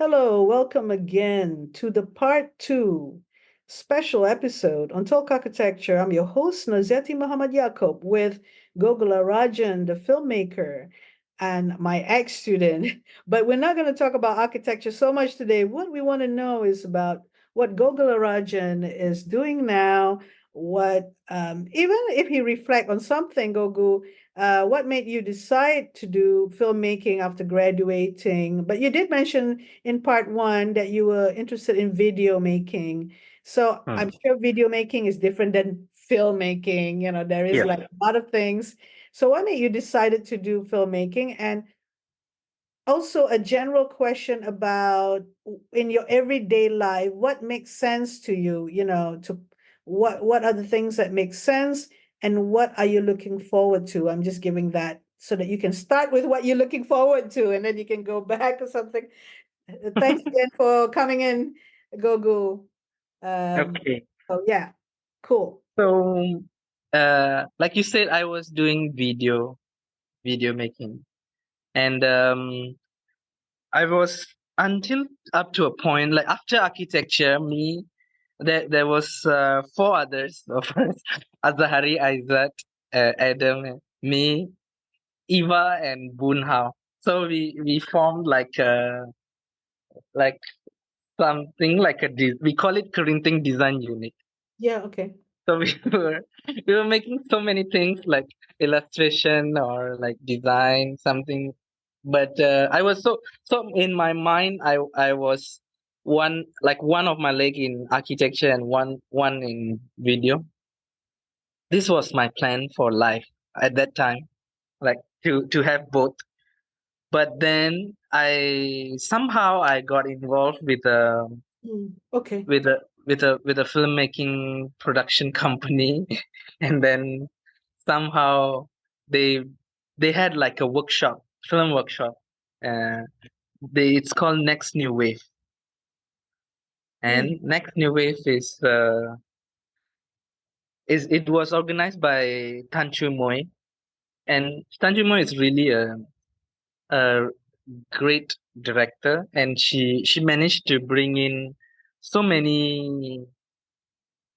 Hello, welcome again to the part two special episode on Talk Architecture. I'm your host, Naziaty Yaacob, with Gogularaajan, the filmmaker, and my ex-student. But we're not going to talk about architecture so much today. What we want to know is about what Gogularaajan is doing now, even if he reflect on something, Gogu, what made you decide to do filmmaking after graduating? But you did mention in part one that you were interested in video making. So I'm Hmm. sure video making is different than filmmaking. There is Yeah. like a lot of things. So what made you decided to do filmmaking? And also a general question about in your everyday life, what makes sense to you, to what are the things that make sense and what are you looking forward to? I'm just giving that so that you can start with what you're looking forward to and then you can go back or something. Thanks again for coming in, Gogu. Um, Okay. oh yeah, cool. So, like you said, I was doing video making, and I was until up to a point, like after architecture, there was four others of us: Azahari, Aizat, Adam, me, Eva, and Bunhao. So we formed like something like we call it Corinthian Design Unit. Yeah, okay. So we were making so many things like illustration or like design something, but I was so in my mind I was one of my leg in architecture and one in video. This was my plan for life at that time, like to have both. But then I got involved Okay. with a filmmaking production company, and then somehow they they had like a workshop, film workshop. uh it's called Next New Wave, and Mm, Next New Wave is it was organized by Tanchu Moy, and Tanchu Moy is really a great director, and she managed to bring in so many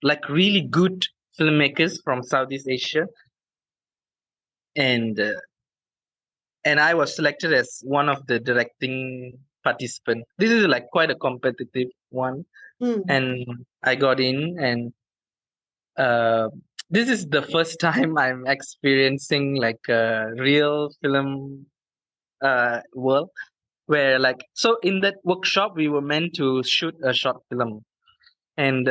like really good filmmakers from Southeast Asia, and I was selected as one of the directing participants. This is like quite a competitive one, mm. and I got in, and uh, this is the first time I'm experiencing like a real film world, where like so in that workshop we were meant to shoot a short film, and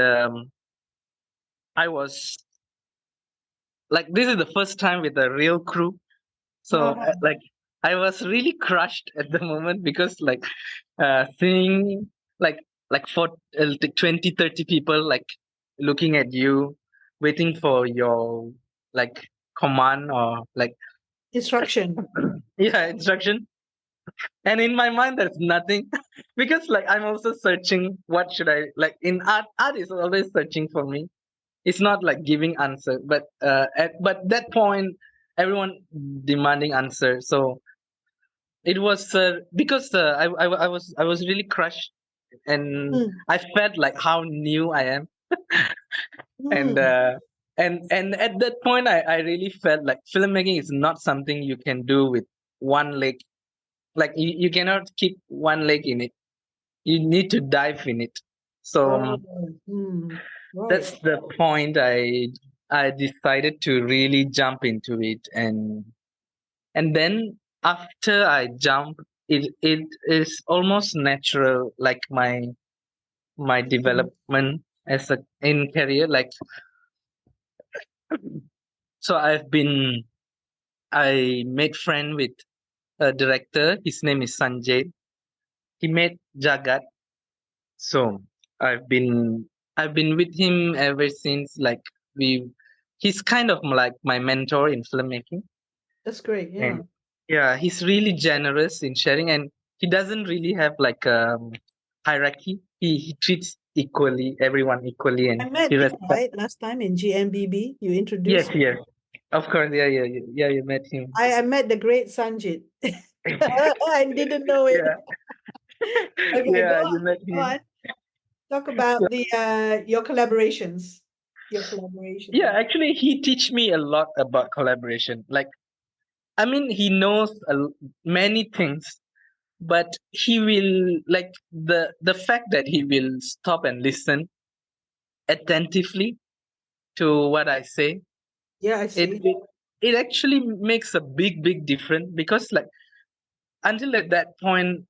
I was like, this is the first time with a real crew. So Uh-huh. like I was really crushed at the moment, because like seeing like for 20, 30 people like looking at you, waiting for your like command or like Instruction. yeah, instruction. And in my mind there's nothing, because like I'm also searching what should I like. In art is always searching for me. It's not like giving answer, but but that point everyone demanding answer. So it was because I was really crushed, and Mm, I felt like how new I am, and mm. at that point I really felt like filmmaking is not something you can do with one leg. Like you cannot keep one leg in it. You need to dive in it. So Oh, right. that's the point I decided to really jump into it, and then after I jump, it is almost natural, like my Mm, development as a in career. Like, so I made friend with a director. His name is Sanjay. He made Jagat. So I've been with him ever since. Like, we he's kind of like my mentor in filmmaking. that's great. Yeah. And yeah, he's really generous in sharing, and he doesn't really have like hierarchy. He treats equally everyone equally, I and met he him, respects. right, last time in GMBB. You Yes, introduced me. yes, of course. Yeah, yeah, yeah, yeah, you met him. I met the great Sanjit. I didn't know it. Yeah, Okay, go Yeah, on. you met Go him. on. Talk about So, the your collaborations. Your collaboration yeah, with. actually, he teach me a lot about collaboration. Like, I mean, he knows many things, but he will like the fact that he will stop and listen attentively to what I say. Yeah, I It see. it, it actually makes a big difference because like until at that point,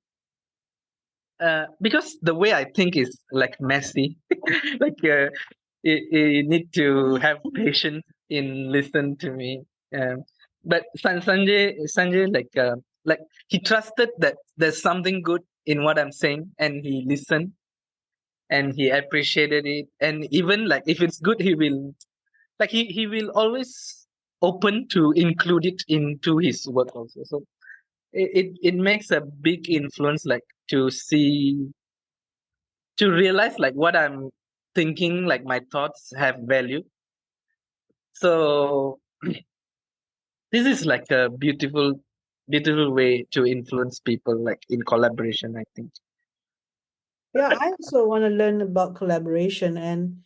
because the way I think is like messy, like you need to have patience in listen to me. Um, but Sanjay like he trusted that there's something good in what I'm saying, and he listened and he appreciated it, and even like if it's good, he will like he will always open to include it into his work also. So it makes a big influence, like to see to realize like what I'm thinking, like my thoughts have value. So this is like a beautiful way to influence people, like in collaboration, I think. Yeah, I also want to learn about collaboration and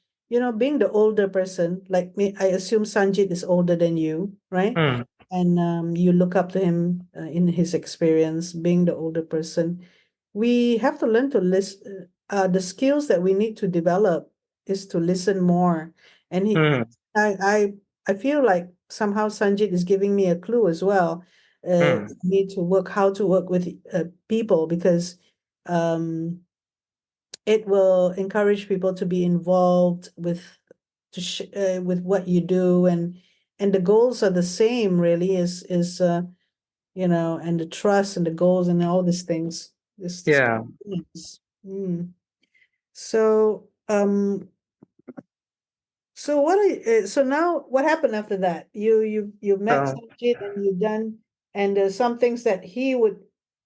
being the older person, like me, I assume Sanjit is older than you, right? Hmm. And you look up to him in his experience, being the older person. We have to learn to listen. The skills that we need to develop is to listen more. And Hmm. I feel like somehow Sanjit is giving me a clue as well. Hmm. Need to work how to work with people because um it will encourage people to be involved with what you do, and the goals are the same really is and the trust and the goals and all these things, this Yeah. things. So so now what happened after that? You met So Sanjit and you done, and there's some things that he would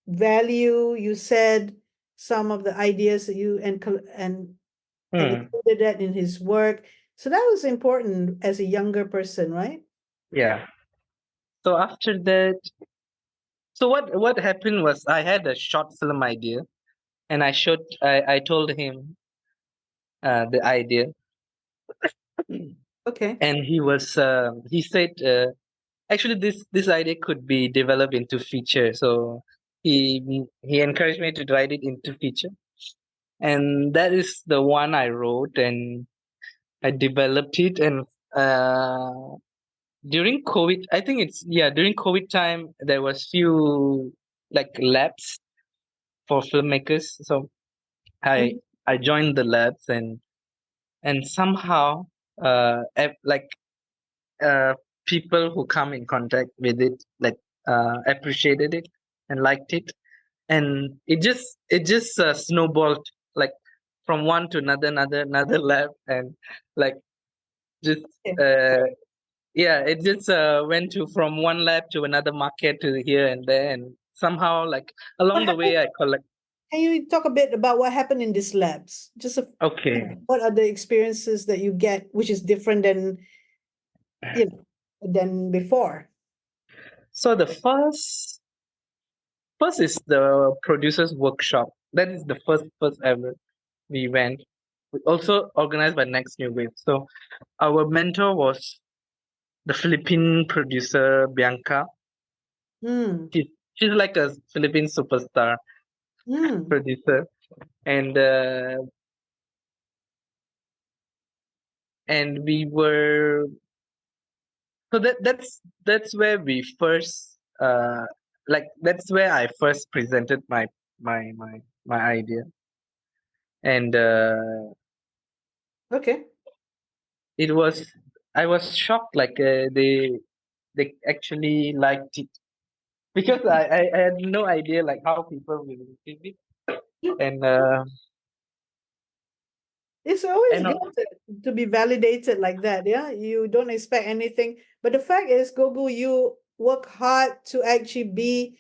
value. You said some of the ideas that you and hmm. included that in his work. So that was important as a younger person, right? Yeah. So after that, so what happened was I had a short film idea, and I told him the idea, Okay. and he said actually this idea could be developed into feature. So he encouraged me to write it into feature, and that is the one I wrote, and I developed it. And uh, during COVID, I think it's yeah, during COVID time there was few like labs for filmmakers. So I Mhm. I joined the labs, and somehow like uh, people who come in contact with it like appreciated it and liked it, and it just snowballed, like from one to another lab, and like just Okay. uh, yeah, it just went to from one lab to another market to here and there, and somehow like What along the way happened? I collect. Can you talk a bit about what happened in these labs? Okay, What are the experiences that you get, which is different you know, than before? so the first is the producers workshop. That is the first ever we went, also organized by Next New Wave. So our mentor was the Philippine producer Bianca. Hmm. She's like a Philippine superstar Hmm. producer, and we were so that's where we first like that's where I first presented my idea, and Okay. it was I was shocked, like they actually liked it because I had no idea like how people will receive it, and It's always and good to be validated like that. Yeah, you don't expect anything, but the fact is, Gogu, you work hard to actually be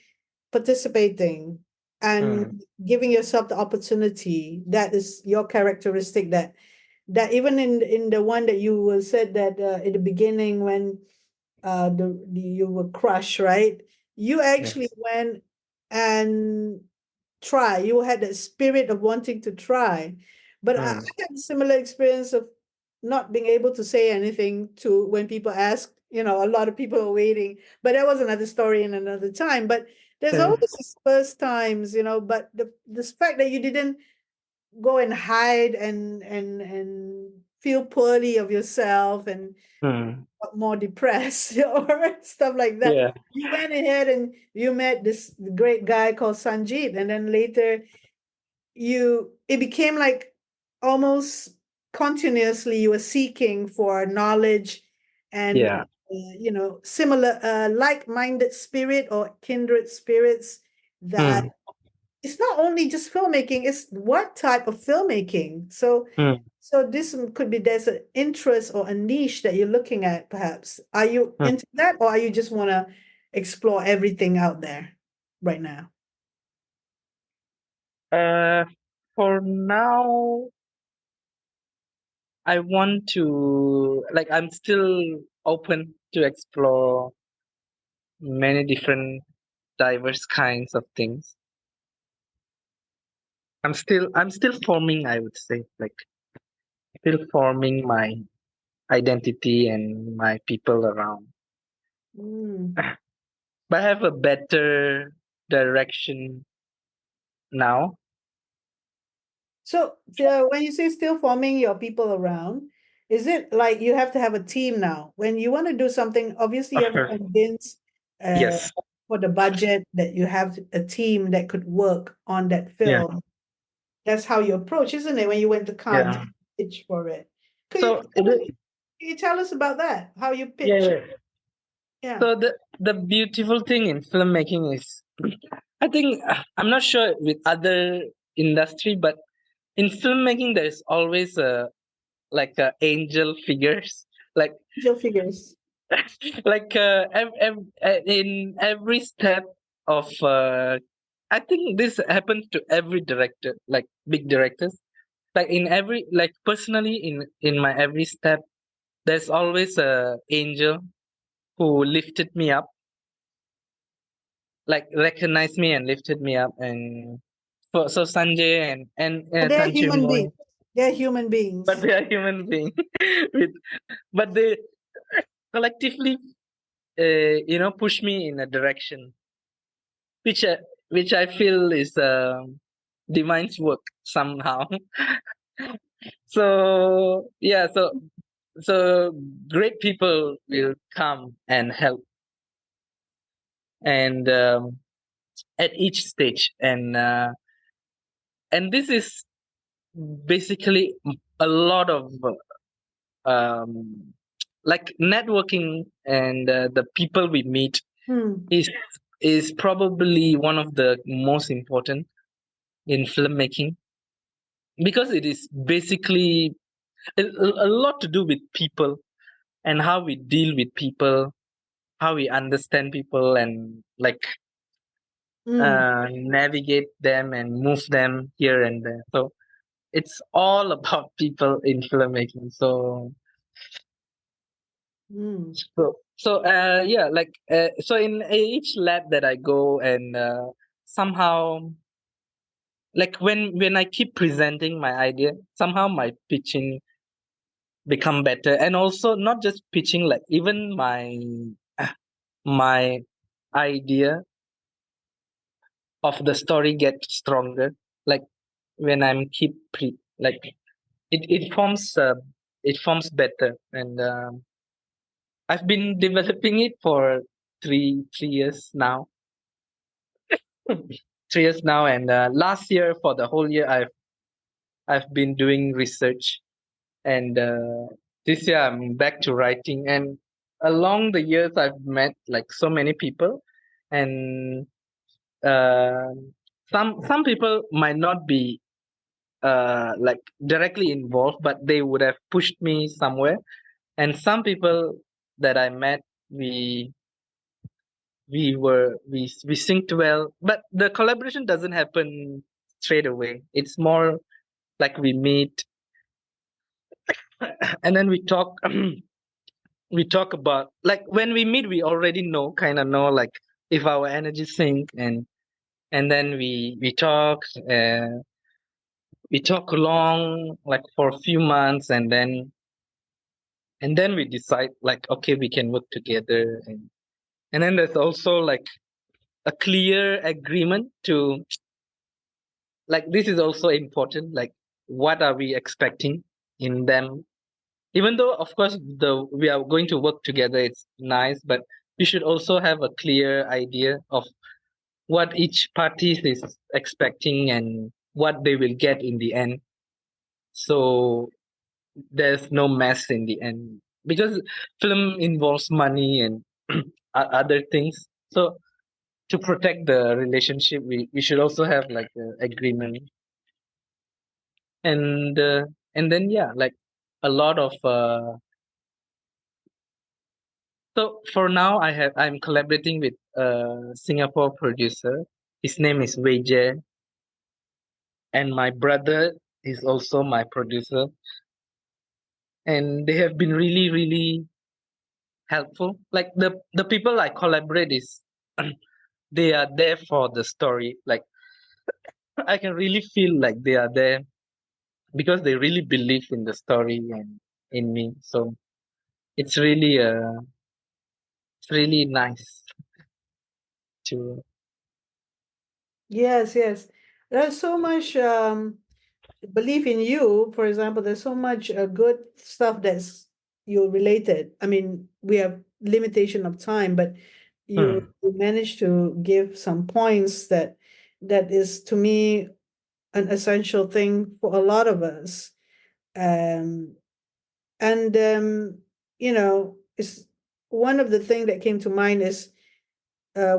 participating mm, and giving yourself the opportunity. That is your characteristic. That even in the one that you said that in the beginning when you were crushed, right? You actually yes, went and try. You had that spirit of wanting to try. But I mm, had a similar experience of not being able to say anything to when people ask, a lot of people are waiting. But that was another story in another time. But there's mm, always these first times, but the fact that you didn't go and hide and feel poorly of yourself and mm. got more depressed or stuff like that. Yeah, You went ahead and you met this great guy called Sanjeev, and then later it became like almost continuously you were seeking for knowledge and yeah, similar like-minded spirit or kindred spirits that mm, it's not only just filmmaking, it's what type of filmmaking. mm, So this could be there's an interest or a niche that you're looking at, perhaps. Are you mm. into that, or are you just want to explore everything out there right now? Uh, for now, I want to like I'm still open to explore many different diverse kinds of things. I'm still forming, I would say, like still forming my identity and my people around. Mm. But I have a better direction now. So when you say still forming your people around, is it like you have to have a team now? When you want to do something, obviously Of you have to course. convince uh, Yes. for the budget that you have a team that could work on that Yeah. film. That's how you approach, isn't it? When you went to Cannes Yeah. to pitch for it. Could you So tell us, can you tell us about that? How you yeah, pitch? yeah. Yeah. So the beautiful thing in filmmaking is, I think I'm not sure with other industry, but in filmmaking there is always a like angel figures, like Angel figures. like in every step of I think this happens to every director, like big directors. Like in every like personally in my every step, there's always a angel who lifted me up, like recognized me and lifted me up. And so Sanjay and They're human beings. Tanchimoy, They're human but beings. they are human beings. with but they collectively push me in a direction which which I feel is divine's work somehow. So yeah, so great people will come and help, and at each stage, and this is basically a lot of um, like networking, and the people we meet Hmm. is is probably one of the most important in filmmaking, because it is basically a lot to do with people and how we deal with people, how we understand people, and like Hmm. navigate them and move them here and there. So it's all about people in filmmaking. Hmm. So yeah, like so in each lab that I go, and somehow like when I keep presenting my idea, somehow my pitching become better, and also not just pitching, like even my idea of the story get stronger, like when I'm keep like it forms better, and I've been developing it for three years now. 3 years now, and last year for the whole year I've been doing research, and this year I'm back to writing. And along the years I've met like so many people, and uh, some people might not be like directly involved, but they would have pushed me somewhere. And some people that I met, we we synced well, but the collaboration doesn't happen straight away. It's more like we meet, and then we talk. We talk about, like when we meet, we already know, kind of know, like if our energy sync, and then we talk long, like for a few months, and then we decide like, okay, we can work together, and then there's also like a clear agreement to, like, this is also important, like what are we expecting in them, even though of course we are going to work together, it's nice, but we should also have a clear idea of what each party is expecting and what they will get in the end, so there's no mess in the end, because film involves money and other things, so to protect the relationship, we should also have like an agreement, and uh, and then yeah, like a lot of so for now I'm collaborating with a Singapore producer. His name is Wei Jie, and my brother is also my producer, and they have been really really helpful. Like the people I collaborate is they are there for the story. Like I can really feel like they are there because they really believe in the story and in me. So it's really it's really nice to. Yes, yes. There's so much belief in you. For example, there's so much good stuff that's you related. I mean, we have limitation of time, but Hmm, you managed to give some points that is to me an essential thing for a lot of us. Um, and it's one of the thing that came to mind is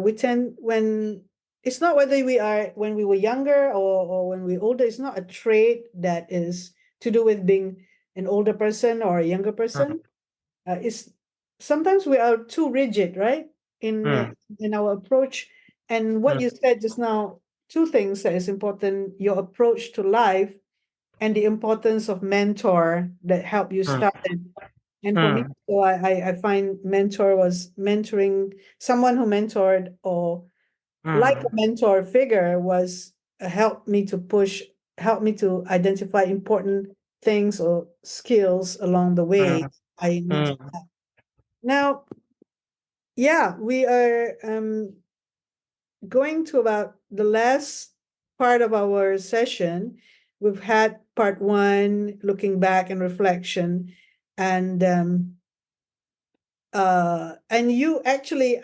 we tend when it's not whether we are when we were younger or when we're older, it's not a trait that is to do with being an older person or a younger hmm, person. It's sometimes we are too rigid, right? hmm, In our approach. And what hmm, you said just now, two things that is important: your approach to life and the importance of mentor that help you hmm, start. And for me, hmm, so I find mentor was mentoring someone who mentored or like a hmm, mentor figure was help me to push, help me to identify important things or skills along the way hmm, I need to hmm. have. Now, yeah, we are going to about the last part of our session. We've had part one, looking back and reflection, and and you actually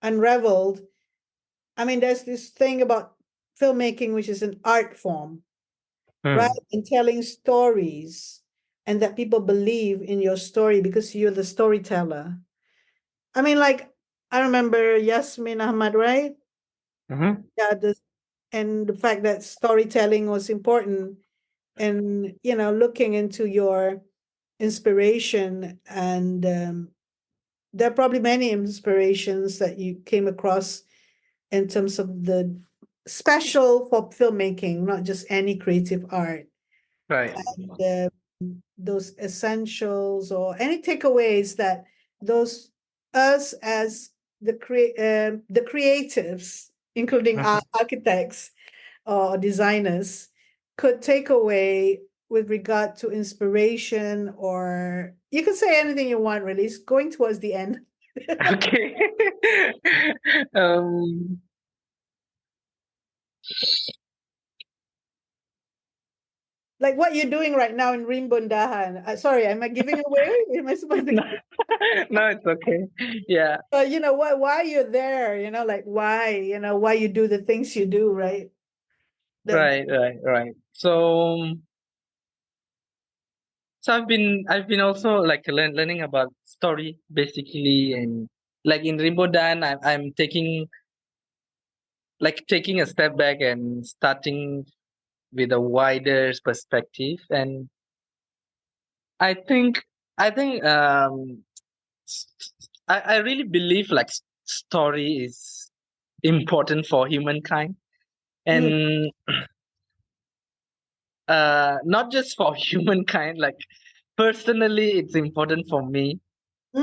unraveled. I mean, there's this thing about filmmaking, which is an art form, right? Hmm. And telling stories, and that people believe in your story because you're the storyteller. I mean, like, I remember Yasmin Ahmad, right? Mhm. Yeah, and the fact that storytelling was important, and looking into your inspiration, and there are probably many inspirations that you came across in terms of the special for filmmaking, not just any creative art. Right. The those essentials or any takeaways that those us as the creatives, including our Mhm. architects or designers, could take away with regard to inspiration, or you can say anything you want. Really, it's going towards the end. Okay. um, Like what you're doing right now in Rimbundahan. Sorry, am I giving away? Am I supposed to no, give? no, it's okay. Yeah. Why you're there, like why, why you do the things you do, right? The Right. Right. Right. So I've been also like learning about story basically, and like in Rimbodan, I'm taking a step back and starting with a wider perspective, and I think I think s- I really believe like story is important for humankind, mm, and not just for humankind, like personally it's important for me.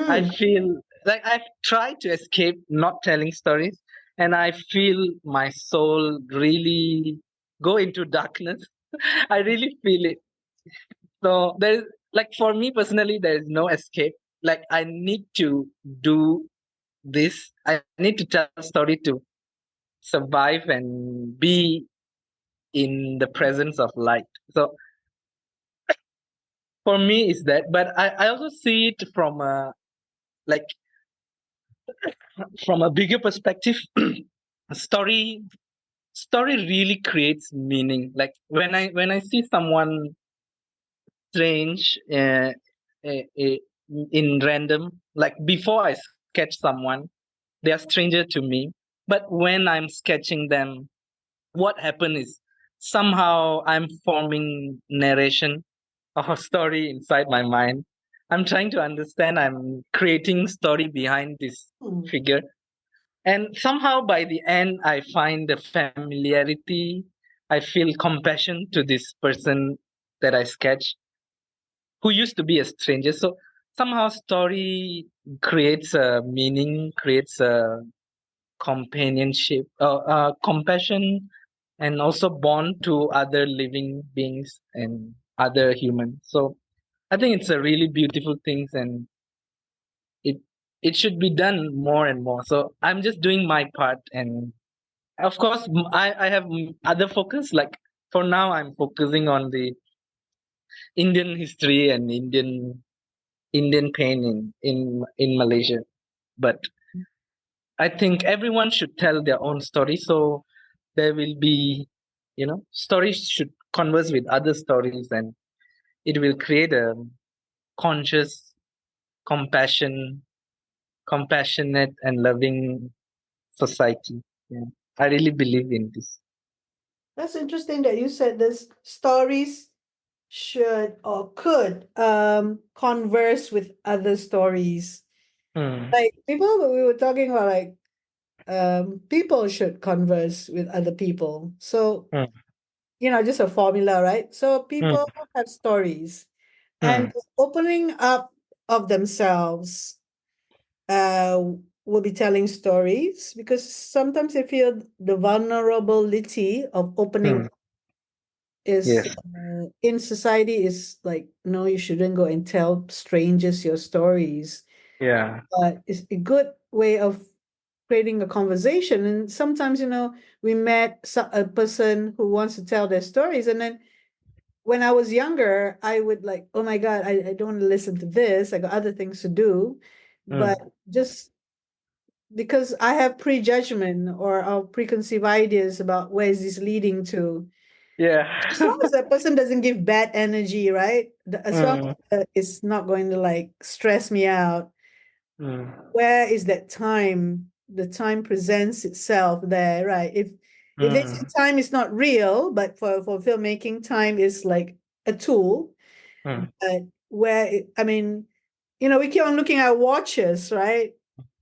I mm, feel like I've tried to escape not telling stories, and I feel my soul really go into darkness. I really feel it. So there is, like, for me personally, there is no escape. Like, I need to do this. I need to tell a story to survive and be in the presence of light. So for me is that, but I also see it from a, like, from a bigger perspective. story story really creates meaning. Like, when I see someone strange, uh, in random, like, before I sketch someone, they are stranger to me, but when I'm sketching them, what happened is, somehow I'm forming narration of a story inside my mind. I'm trying to understand, I'm creating story behind this Hmm. figure, and somehow by the end I find the familiarity. I feel compassion to this person that I sketch, who used to be a stranger. So somehow story creates a meaning, creates a companionship, compassion, and also bond to other living beings and other humans. So I think it's a really beautiful thing, and it it should be done more and more. So I'm just doing my part, and of course I have other focus. Like, for now, I'm focusing on the Indian history and Indian pain in Malaysia. But I think everyone should tell their own story. So there will be, stories should converse with other stories, and it will create a conscious, compassion, compassionate, and loving society. Yeah. I really believe in this. That's interesting that you said this stories should or could converse with other stories. Mm, Like people we were talking about like people should converse with other people. So, mm, just a formula, right? So mm, people have stories and mm, opening up of themselves uh will be telling stories because sometimes they feel the vulnerability of opening mm. is Yes. in society is like no, you shouldn't go and tell strangers your stories, Yeah. but it's a good way of creating a conversation. And sometimes we met a person who wants to tell their stories, and then when I was younger I would like, oh my god, I don't want to listen to this, I got other things to do. But Mm. just because I have prejudgment or preconceived ideas about where is this leading to, Yeah. as long as that person doesn't give bad energy, right? As long Mm, as it's not going to like stress me out, mm, where is that time? The time presents itself there, right? If they say mm, time is not real, but for filmmaking, time is like a tool. mm, But I mean, we keep on looking at watches, right?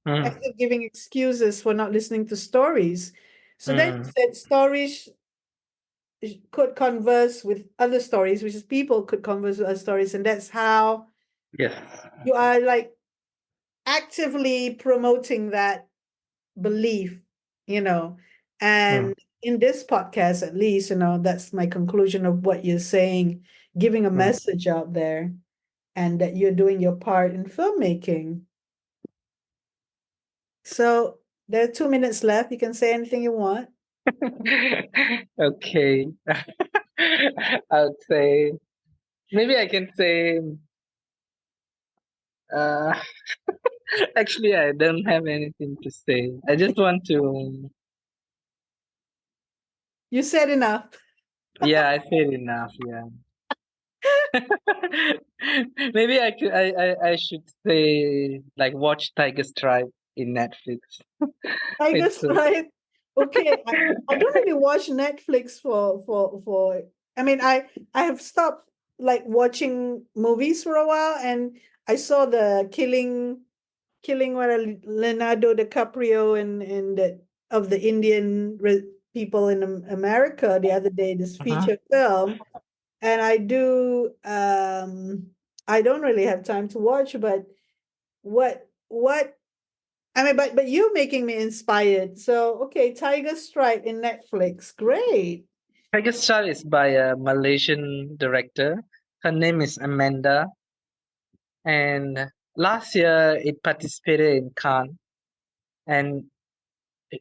As mm, if giving excuses for not listening to stories. So then you mm. said stories could converse with other stories, which is people could converse with other stories, and that's how Yes. you are like actively promoting that belief, you know. Mm, And in this podcast, at least, that's my conclusion of what you're saying, giving a mm. message out there and that you're doing your part in filmmaking. So there are 2 minutes left. You can say anything you want. Okay. I would say, maybe I can say, uh, actually, I don't have anything to say. I just want to, You said enough. yeah, I said enough. Yeah. Maybe I should say, like, watch Tiger Stripe in Netflix. Tigers, It's right? Okay. I don't really watch Netflix for I mean I have stopped like watching movies for a while, and I saw the killing what Leonardo DiCaprio and the of the Indian people in America the other day, this uh-huh. feature film. And I don't really have time to watch, but what I mean, but you making me inspired. So okay, Tiger Strike in Netflix. Great. Tiger Star is by a Malaysian director. Her name is Amanda, and last year it participated in Cannes, and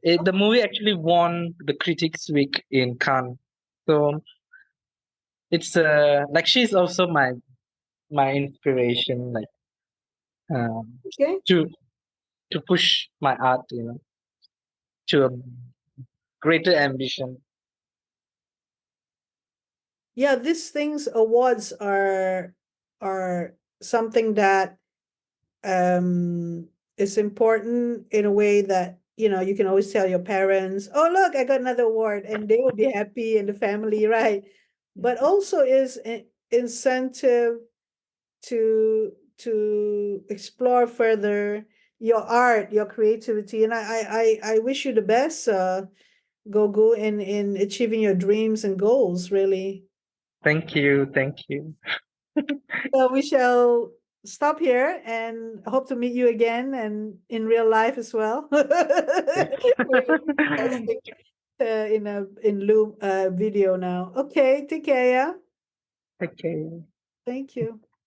the movie actually won the Critics Week in Cannes. So it's like she's also my inspiration, like um, Okay. to to push my art, to a greater ambition. Yeah, these things awards are something that is important in a way that you can always tell your parents, oh look, I got another award, and they will be happy, and the family, right? But also is incentive to explore further your art, your creativity, and I wish you the best, Gogu, in achieving your dreams and goals, really. Thank you, thank you. So we shall stop here and hope to meet you again and in real life as well. We're podcasting, in a in Loom video now. Okay, take care. Yeah, Okay. thank you.